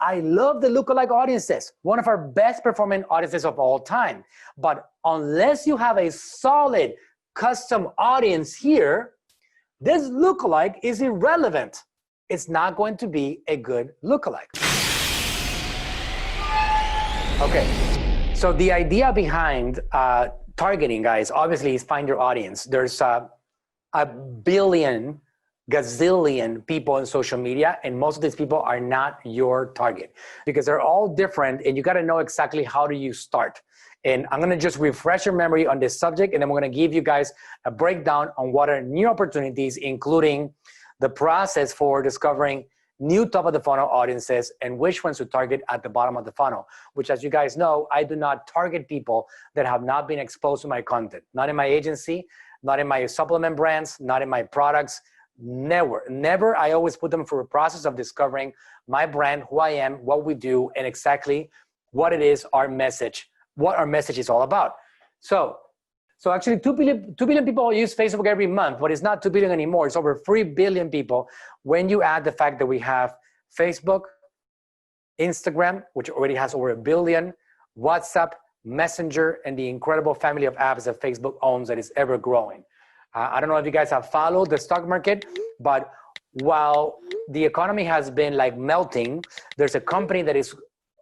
I love the lookalike audiences, one of our best performing audiences of all time. But unless you have a solid custom audience here, this lookalike is irrelevant. It's not going to be a good lookalike. Okay, so the idea behind targeting, guys, obviously is find your audience. There's a billion, gazillion people on social media, and most of these people are not your target because they're all different, and you got to know exactly how do you start. And I'm going to just refresh your memory on this subject, and then we're going to give you guys a breakdown on what are new opportunities, including the process for discovering new top of the funnel audiences and which ones to target at the bottom of the funnel, which, as you guys know, I do not target people that have not been exposed to my content, not in my agency, not in my supplement brands, not in my products, never. I always put them through a process of discovering my brand, who I am, what we do, and exactly what it is, our message, what our message is all about. So actually 2 billion people use Facebook every month, but it's not 2 billion anymore. It's over 3 billion people when you add the fact that we have Facebook, Instagram, which already has over 1 billion, WhatsApp, Messenger, and the incredible family of apps that Facebook owns that is ever growing. I don't know if you guys have followed the stock market, but while the economy has been like melting, there's a company that is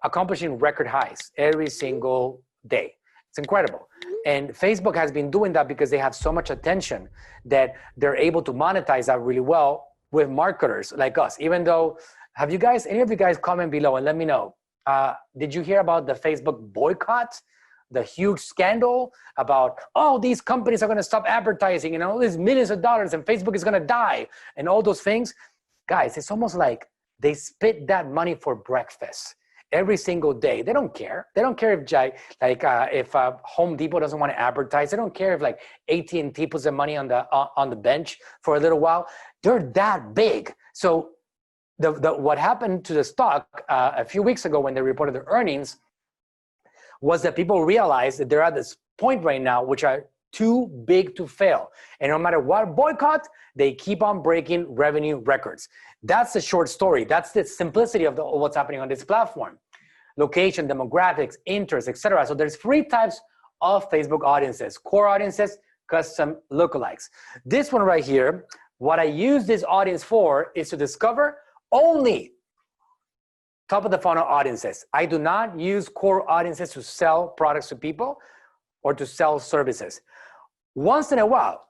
accomplishing record highs every single day. It's incredible. And Facebook has been doing that because they have so much attention that they're able to monetize that really well with marketers like us. Even though, have you guys, any of you guys comment below and let me know, did you hear about the Facebook boycott? The huge scandal about, oh, these companies are going to stop advertising and all these millions of dollars and Facebook is going to die and all those things. Guys, it's almost like they spit that money for breakfast every single day. They don't care. They don't care if Home Depot doesn't want to advertise. They don't care if like AT&T puts their money on the bench for a little while. They're that big. So what happened to the stock a few weeks ago when they reported their earnings was that people realized that they're at this point right now which are too big to fail. And no matter what boycott, they keep on breaking revenue records. That's the short story. That's the simplicity of what's happening on this platform. Location, demographics, interests, etc. So there's 3 types of Facebook audiences: core audiences, custom lookalikes. This one right here, what I use this audience for is to discover only top of the funnel audiences. I do not use core audiences to sell products to people or to sell services. Once in a while,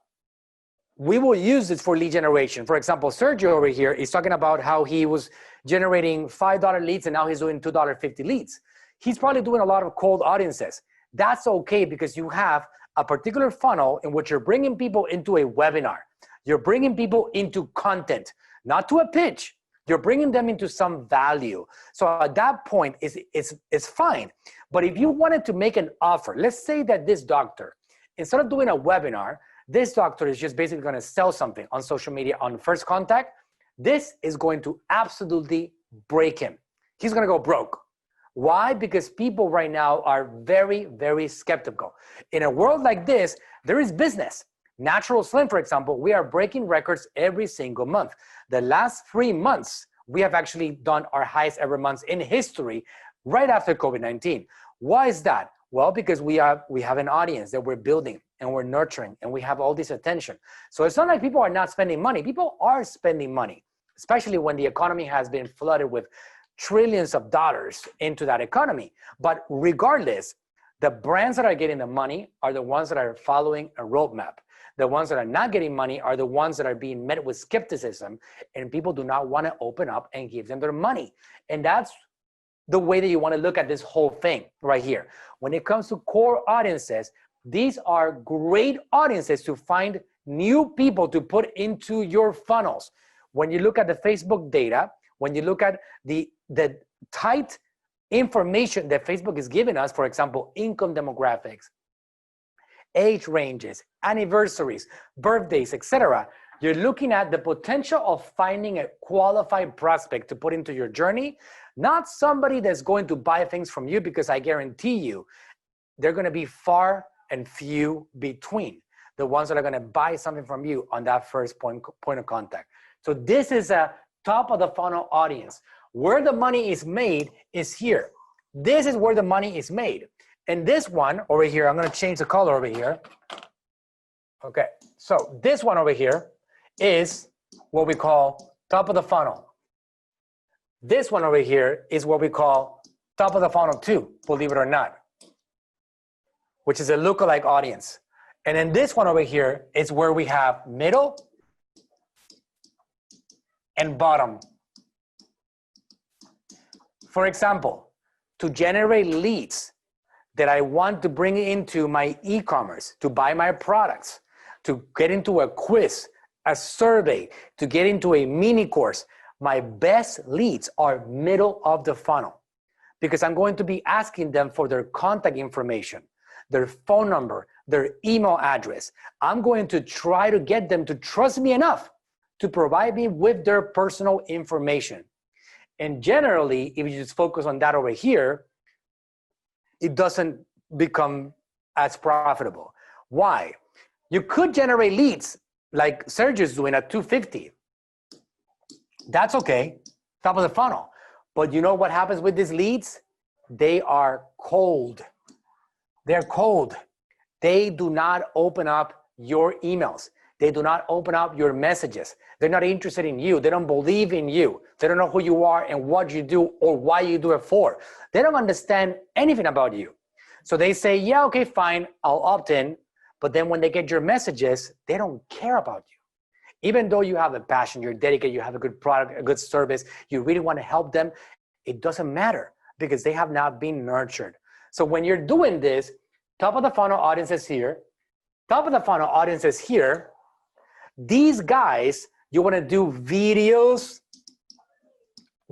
we will use this for lead generation. For example, Sergio over here is talking about how he was generating $5 leads and now he's doing $2.50 leads. He's probably doing a lot of cold audiences. That's okay because you have a particular funnel in which you're bringing people into a webinar. You're bringing people into content, not to a pitch. You're bringing them into some value. So at that point, it's fine. But if you wanted to make an offer, let's say that this doctor, instead of doing a webinar, this doctor is just basically going to sell something on social media on first contact. This is going to absolutely break him. He's going to go broke. Why? Because people right now are very, very skeptical. In a world like this, there is business. Natural Slim, for example, we are breaking records every single month. The last 3 months, we have actually done our highest ever months in history right after COVID-19. Why is that? Well, because we have an audience that we're building and we're nurturing and we have all this attention. So it's not like people are not spending money. People are spending money, especially when the economy has been flooded with trillions of dollars into that economy. But regardless, the brands that are getting the money are the ones that are following a roadmap. The ones that are not getting money are the ones that are being met with skepticism, and people do not want to open up and give them their money. And that's the way that you want to look at this whole thing right here. When it comes to core audiences, these are great audiences to find new people to put into your funnels. When you look at the Facebook data, when you look at the tight information that Facebook is giving us, for example, income demographics, age ranges, anniversaries, birthdays, etc. You're looking at the potential of finding a qualified prospect to put into your journey, not somebody that's going to buy things from you, because I guarantee you, they're going to be far and few between the ones that are going to buy something from you on that first point of contact. So this is a top of the funnel audience. Where the money is made is here. This is where the money is made. And this one over here, I'm gonna change the color over here. Okay, so this one over here is what we call top of the funnel. This one over here is what we call top of the funnel too, believe it or not, which is a lookalike audience. And then this one over here is where we have middle and bottom. For example, to generate leads that I want to bring into my e-commerce, to buy my products, to get into a quiz, a survey, to get into a mini course, my best leads are middle of the funnel, because I'm going to be asking them for their contact information, their phone number, their email address. I'm going to try to get them to trust me enough to provide me with their personal information. And generally, if you just focus on that over here, it doesn't become as profitable. Why? You could generate leads like Sergio's doing at 250. That's okay, top of the funnel. But you know what happens with these leads? They are cold. They're cold. They do not open up your emails. They do not open up your messages. They're not interested in you. They don't believe in you. They don't know who you are and what you do or why you do it for. They don't understand anything about you. So they say, yeah, okay, fine, I'll opt in. But then when they get your messages, they don't care about you. Even though you have a passion, you're dedicated, you have a good product, a good service, you really want to help them, it doesn't matter because they have not been nurtured. So when you're doing this, top of the funnel audiences here, top of the funnel audiences here, these guys, you want to do videos,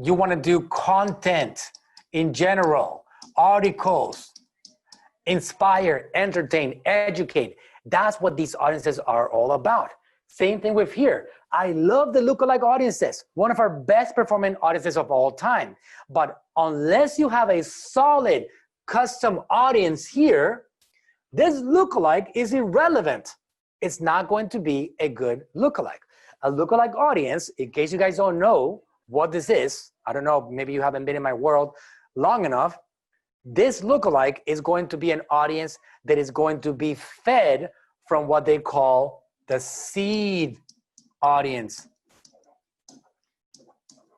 you want to do content in general, articles, inspire, entertain, educate. That's what these audiences are all about. Same thing with here. I love the lookalike audiences, one of our best performing audiences of all time. But unless you have a solid custom audience here, this lookalike is irrelevant. It's not going to be a good lookalike. A lookalike audience, in case you guys don't know what this is, I don't know, maybe you haven't been in my world long enough, this lookalike is going to be an audience that is going to be fed from what they call the seed audience.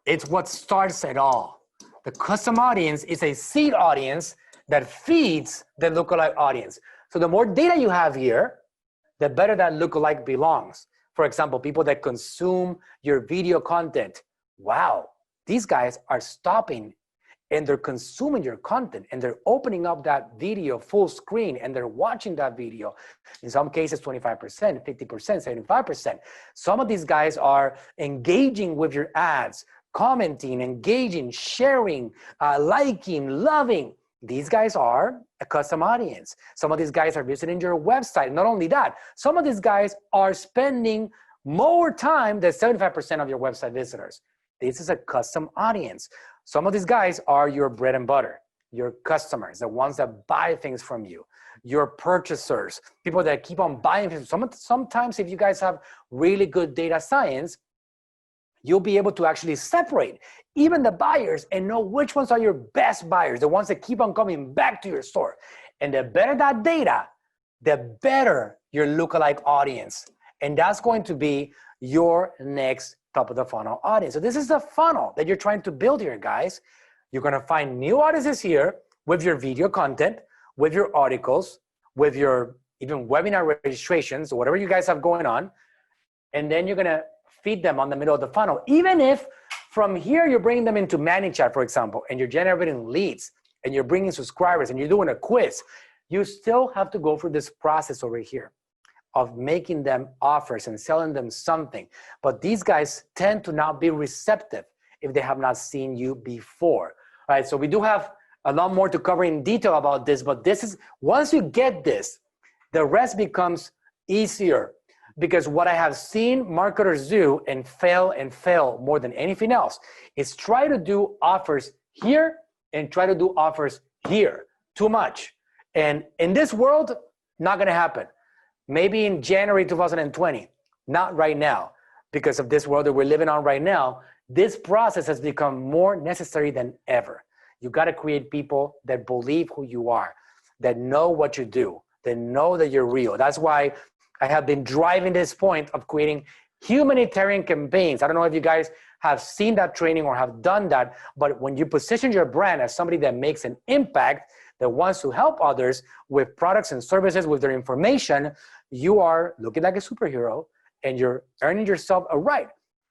It's what starts it all. The custom audience is a seed audience that feeds the lookalike audience. So the more data you have here, the better that lookalike belongs. For example, people that consume your video content. Wow, these guys are stopping and they're consuming your content and they're opening up that video full screen and they're watching that video. In some cases, 25%, 50%, 75%. Some of these guys are engaging with your ads, commenting, engaging, sharing, liking, loving. These guys are a custom audience. Some of these guys are visiting your website. Not only that, some of these guys are spending more time than 75% of your website visitors. This is a custom audience. Some of these guys are your bread and butter, your customers, the ones that buy things from you, your purchasers, people that keep on buying things. Sometimes if you guys have really good data science, you'll be able to actually separate even the buyers and know which ones are your best buyers, the ones that keep on coming back to your store. And the better that data, the better your lookalike audience. And that's going to be your next top of the funnel audience. So this is the funnel that you're trying to build here, guys. You're gonna find new audiences here with your video content, with your articles, with your even webinar registrations, or whatever you guys have going on. And then you're gonna feed them on the middle of the funnel. Even if from here you're bringing them into ManyChat, for example, and you're generating leads and you're bringing subscribers and you're doing a quiz, you still have to go through this process over here of making them offers and selling them something. But these guys tend to not be receptive if they have not seen you before. All right, so we do have a lot more to cover in detail about this, but this is, once you get this, the rest becomes easier. Because what I have seen marketers do and fail more than anything else is try to do offers here and try to do offers here. Too much. And in this world, not gonna happen. Maybe in January 2020, not right now. Because of this world that we're living on right now, This process has become more necessary than ever. You got to create people that believe who you are, that know what you do, that know that you're real. That's why I have been driving this point of creating humanitarian campaigns. I don't know if you guys have seen that training or have done that, but when you position your brand as somebody that makes an impact, that wants to help others with products and services, with their information, you are looking like a superhero and you're earning yourself a right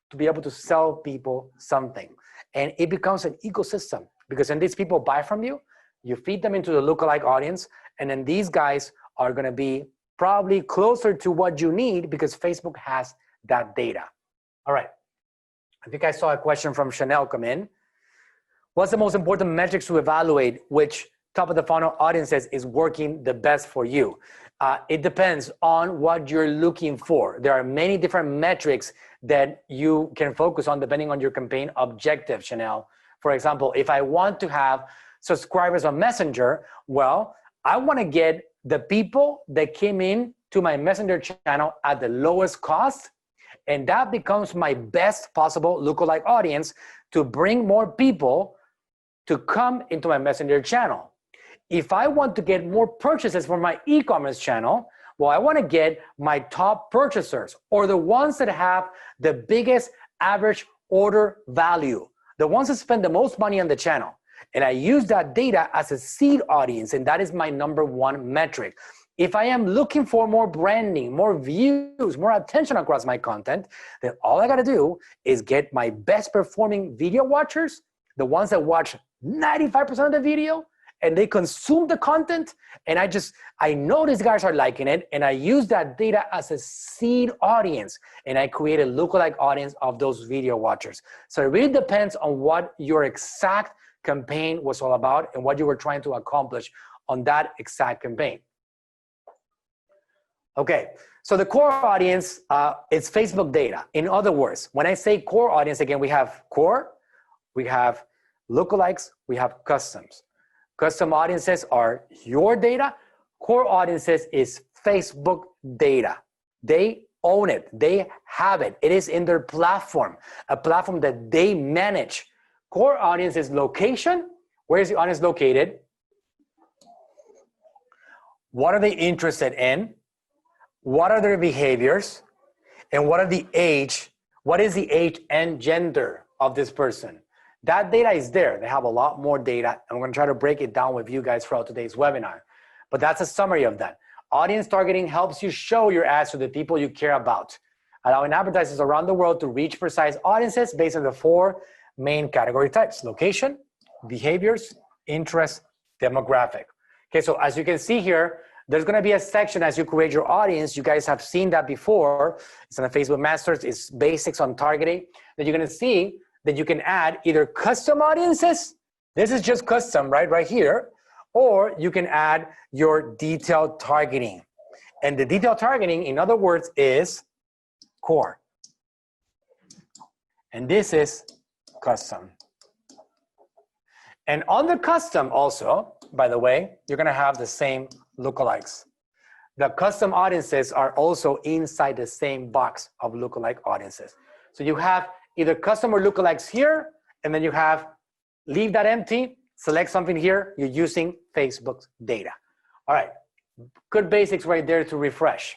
to be able to sell people something. And it becomes an ecosystem, because when these people buy from you, you feed them into the lookalike audience, and then these guys are gonna be probably closer to what you need because Facebook has that data. All right, I think I saw a question from Chanel come in. What's the most important metrics to evaluate which top of the funnel audiences is working the best for you? It depends on what you're looking for. There are many different metrics that you can focus on depending on your campaign objective, Chanel. For example, if I want to have subscribers on Messenger, well, I want to get the people that came in to my Messenger channel at the lowest cost, and that becomes my best possible lookalike audience to bring more people to come into my Messenger channel. If I want to get more purchases for my e-commerce channel, well, I want to get my top purchasers, or the ones that have the biggest average order value, the ones that spend the most money on the channel. And I use that data as a seed audience, and that is my number one metric. If I am looking for more branding, more views, more attention across my content, then all I gotta do is get my best performing video watchers, the ones that watch 95% of the video, and they consume the content, and I know these guys are liking it, and I use that data as a seed audience, and I create a lookalike audience of those video watchers. So it really depends on what your exact campaign was all about and what you were trying to accomplish on that exact campaign. Okay, so the core audience is Facebook data. In other words, when I say core audience, again, we have core, we have lookalikes, we have customs. Custom audiences are your data. Core audiences is Facebook data. They own it. They have it. It is in their platform, a platform that they manage. Core audience is location. Where is the audience located? What are they interested in? What are their behaviors? And what are the age? What is the age and gender of this person? That data is there. They have a lot more data, and I'm going to try to break it down with you guys throughout today's webinar. But that's a summary of that. Audience targeting helps you show your ads to the people you care about, allowing advertisers around the world to reach precise audiences based on the four main category types: location, behaviors, interest, demographic. Okay, so as you can see here, there's going to be a section as you create your audience. You guys have seen that before. It's on the Facebook Masters. It's basics on targeting. That you're going to see that you can add either custom audiences. This is just custom, right here. Or you can add your detailed targeting. And the detailed targeting, in other words, is core. And this is custom. And on the custom also, by the way, you're gonna have the same lookalikes. The custom audiences are also inside the same box of lookalike audiences. So you have either custom or lookalikes here, and then you have, leave that empty, select something here, you're using Facebook's data. All right, good basics right there to refresh.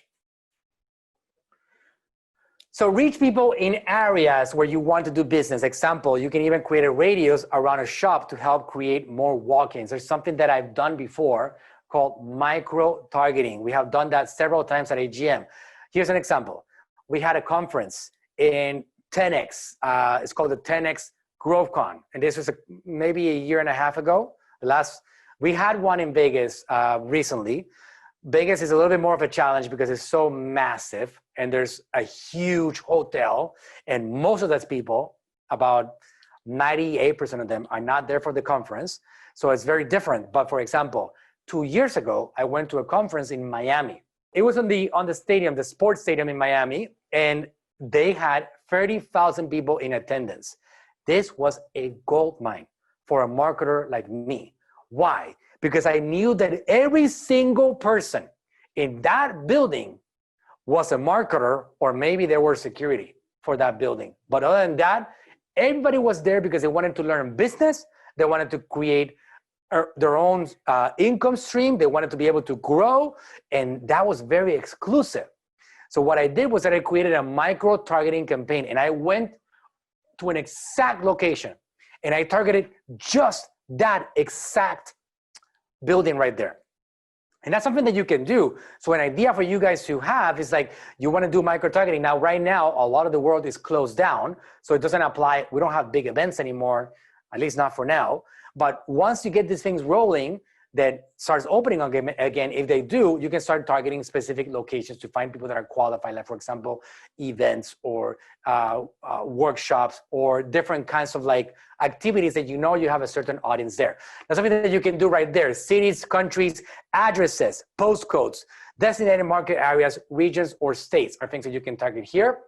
So reach people in areas where you want to do business. Example, you can even create a radius around a shop to help create more walk-ins. There's something that I've done before called micro-targeting. We have done that several times at AGM. Here's an example. We had a conference in 10X. It's called the 10X GrowthCon. And this was maybe a year and a half ago. We had one in Vegas recently. Vegas is a little bit more of a challenge because it's so massive and there's a huge hotel, and most of those people, about 98% of them, are not there for the conference. So it's very different. But for example, 2 years ago, I went to a conference in Miami. It was on the stadium, the sports stadium in Miami, and they had 30,000 people in attendance. This was a gold mine for a marketer like me. Why? Because I knew that every single person in that building was a marketer, or maybe they were security for that building. But other than that, Everybody was there because they wanted to learn business. They wanted to create their own income stream. They wanted to be able to grow, and that was very exclusive. So what I did was that I created a micro targeting campaign, and I went to an exact location, and I targeted just that exact building right there. And that's something that you can do. So an idea for you guys to have is like, you want to do micro targeting. Now, right now, a lot of the world is closed down, so it doesn't apply. We don't have big events anymore, at least not for now. But once you get these things rolling, that starts opening again, if they do, you can start targeting specific locations to find people that are qualified, like for example, events or workshops or different kinds of like activities that you know you have a certain audience there. That's something that you can do right there. Cities, countries, addresses, postcodes, designated market areas, regions, or states are things that you can target here.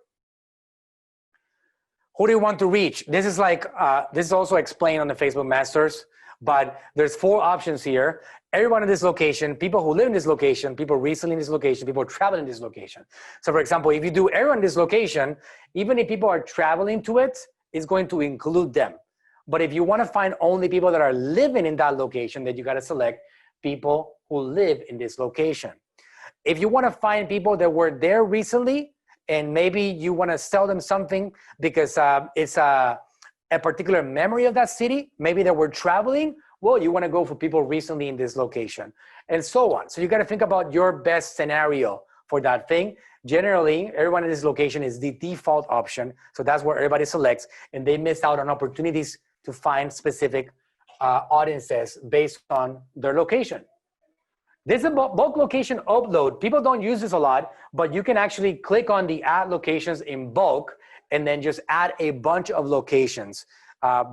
Who do you want to reach? This is like, this is also explained on the Facebook Masters. But there's 4 options here. Everyone in this location, people who live in this location, people recently in this location, people traveling in this location. So for example, if you do everyone in this location, even if people are traveling to it, it's going to include them. But if you want to find only people that are living in that location, then you got to select people who live in this location. If you want to find people that were there recently, and maybe you want to sell them something because it's a particular memory of that city, maybe that we're traveling, well, you want to go for people recently in this location, and so on. So you got to think about your best scenario for that thing. Generally, everyone in this location is the default option, so that's where everybody selects, and they miss out on opportunities to find specific audiences based on their location. This is a bulk location upload. People don't use this a lot, but you can actually click on the add locations in bulk and then just add a bunch of locations,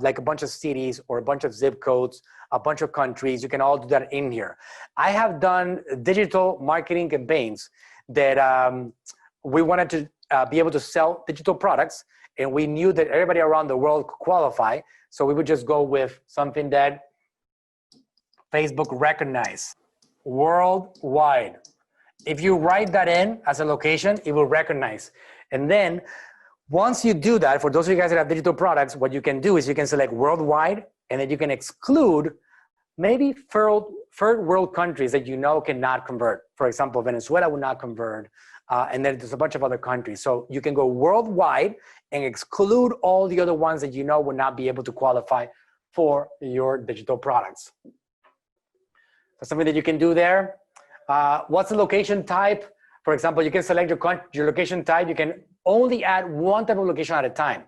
like a bunch of cities or a bunch of zip codes, a bunch of countries. You can all do that in here. I have done digital marketing campaigns that we wanted to be able to sell digital products, and we knew that everybody around the world could qualify. So we would just go with something that Facebook recognized worldwide. If you write that in as a location, it will recognize. And then once you do that, for those of you guys that have digital products, what you can do is you can select worldwide, and then you can exclude maybe third world countries that you know cannot convert. For example, Venezuela would not convert, and then there's a bunch of other countries. So you can go worldwide and exclude all the other ones that you know would not be able to qualify for your digital products. That's something that you can do there. What's the location type? For example, you can select your location type. You can only add one type of location at a time.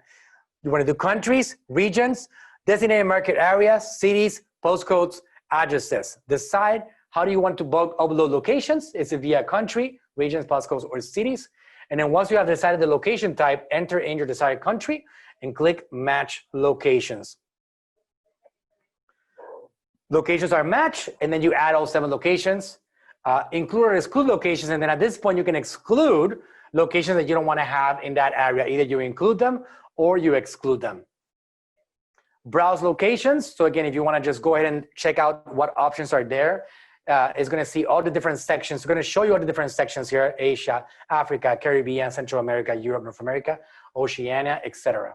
You want to do countries, regions, designated market areas, cities, postcodes, addresses. Decide how do you want to upload locations. Is it via country, regions, postcodes, or cities? And then once you have decided the location type, enter in your desired country and click match locations. Locations are matched, and then you add all 7 locations. Include or exclude locations, and then at this point you can exclude locations that you don't want to have in that area. Either you include them or you exclude them. Browse locations. So again, if you want to just go ahead and check out what options are there, it's going to see all the different sections. It's going to show you all the different sections here: Asia, Africa, Caribbean, Central America, Europe, North America, Oceania, etc.